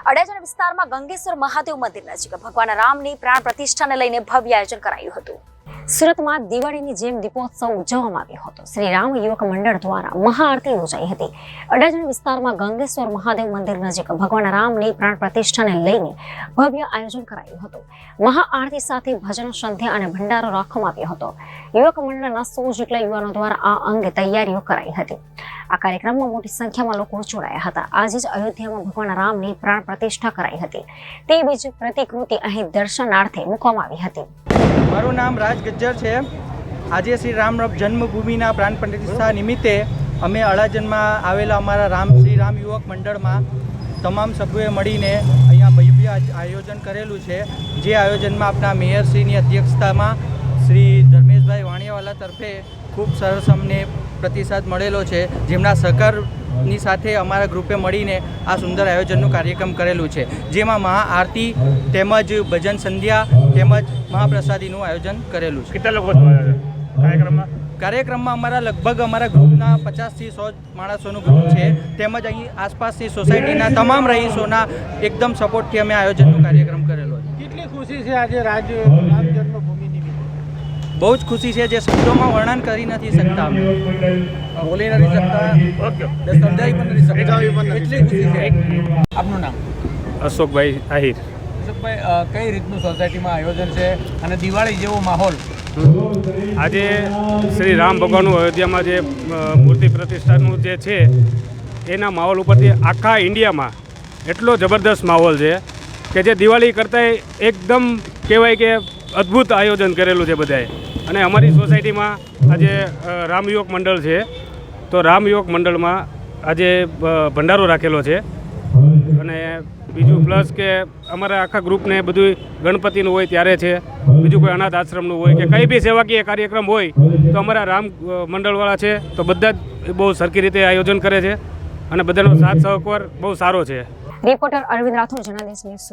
અડાજણ વિસ્તારમાં ગંગેશ્વર મહાદેવ મંદિર નજીક ભગવાન રામની પ્રાણ પ્રતિષ્ઠાને લઈને ભવ્ય આયોજન કરાયું હતું। સુરતમાં દિવાળીની જેમ દીપોત્સવ ઉજવવામાં આવ્યો હતો। શ્રી રામ યુવક મંડળ દ્વારા મહાઆરતી યોજાઈ હતી। અડાજણ વિસ્તારમાં ગંગેશ્વર મહાદેવ મંદિર નજીક ભગવાન રામની પ્રાણ પ્રતિષ્ઠાને લઈને ભવ્ય આયોજન કરાયું હતું। મહાઆરતી સાથે ભજન, સંધ્યા અને ભંડારો રાખવામાં આવ્યો હતો। યુવક મંડળના 100 જેટલા યુવાનો દ્વારા આ અંગે તૈયારીઓ કરાઈ હતી। આ કાર્યક્રમમાં મોટી સંખ્યામાં લોકો જોડાયા હતા। આજે જ અયોધ્યામાં ભગવાન રામની પ્રાણ પ્રતિષ્ઠા કરાઈ હતી। તે બીજ પ્રતિકૃતિ અહીં દર્શનાર્થે મૂકવામાં આવી હતી। મારું નામ રાજ ગજ્જર છે। આજે શ્રી રામ જન્મભૂમિના પ્રાણ પ્રતિષ્ઠા નિમિત્તે અમે અડાજણમાં આવેલા અમારા શ્રી રામ યુવક મંડળમાં તમામ સભ્યોએ મળીને અહીંયા ભવ્ય આયોજન કરેલું છે। જે આયોજનમાં આપણા મેયરશ્રીની અધ્યક્ષતામાં શ્રી ધર્મેશભાઈ વાણિયાવાલા તરફે ખૂબ સરસ અમને પ્રતિસાદ મળેલો છે, જેમના સહકારની સાથે અમારા ગ્રુપે મળીને આ સુંદર આયોજનનું કાર્યક્રમ કરેલું છે, જેમાં મહાઆરતી તેમજ ભજન સંધ્યા તેમજ મહાપ્રસાદીનું આયોજન કરેલું છે। કેટલા લોકો કાર્યક્રમમાં? કાર્યક્રમમાં અમારા ગ્રુપના 50 થી 100 માણસોનું ગ્રુપ છે, તેમજ અહીં આસપાસની સોસાયટીના તમામ રહીશોના એકદમ સપોર્ટથી અમે આયોજનનો કાર્યક્રમ કરેલો છે। કેટલી ખુશી છે આજે રામ જન્મભૂમિ નિમિત્તે? બહુ જ ખુશી છે, જે શબ્દોમાં વર્ણન કરી નથી શકતા, બોલી નથી શકતા, સમજાવી પણ નથી શકતા, એટલી ખુશી છે। આપનું નામ? અશોકભાઈ આહિર। અશોકભાઈ, કઈ રીતનું સોસાયટીમાં આયોજન છે અને દિવાળી જેવો માહોલ? આજે શ્રી રામ ભગવાનનું અયોધ્યામાં જે મૂર્તિ પ્રતિષ્ઠાનું જે છે એના માહોલ ઉપરથી આખા ઇન્ડિયામાં એટલો જબરદસ્ત માહોલ છે કે જે દિવાળી કરતાંય એકદમ કહેવાય કે અદ્ભુત આયોજન કરેલું છે બધાએ। અને અમારી સોસાયટીમાં આજે રામ યુવક મંડળ છે, તો રામ યુવક મંડળમાં આજે ભંડારો રાખેલો છે। અને બીજું પ્લસ કે અમારા આખા ગ્રુપને બધું ગણપતિનું હોય ત્યારે છે, બીજું કોઈ અનાથ આશ્રમનું હોય કે કંઈ બી સેવાકીય કાર્યક્રમ હોય તો અમારા રામ મંડળવાળા છે તો બધા જ બહુ સરખી રીતે આયોજન કરે છે અને બધાનો સાથ સહકાર બહુ સારો છે। Reporter Arvind Rathod, Janadesh news, Surat.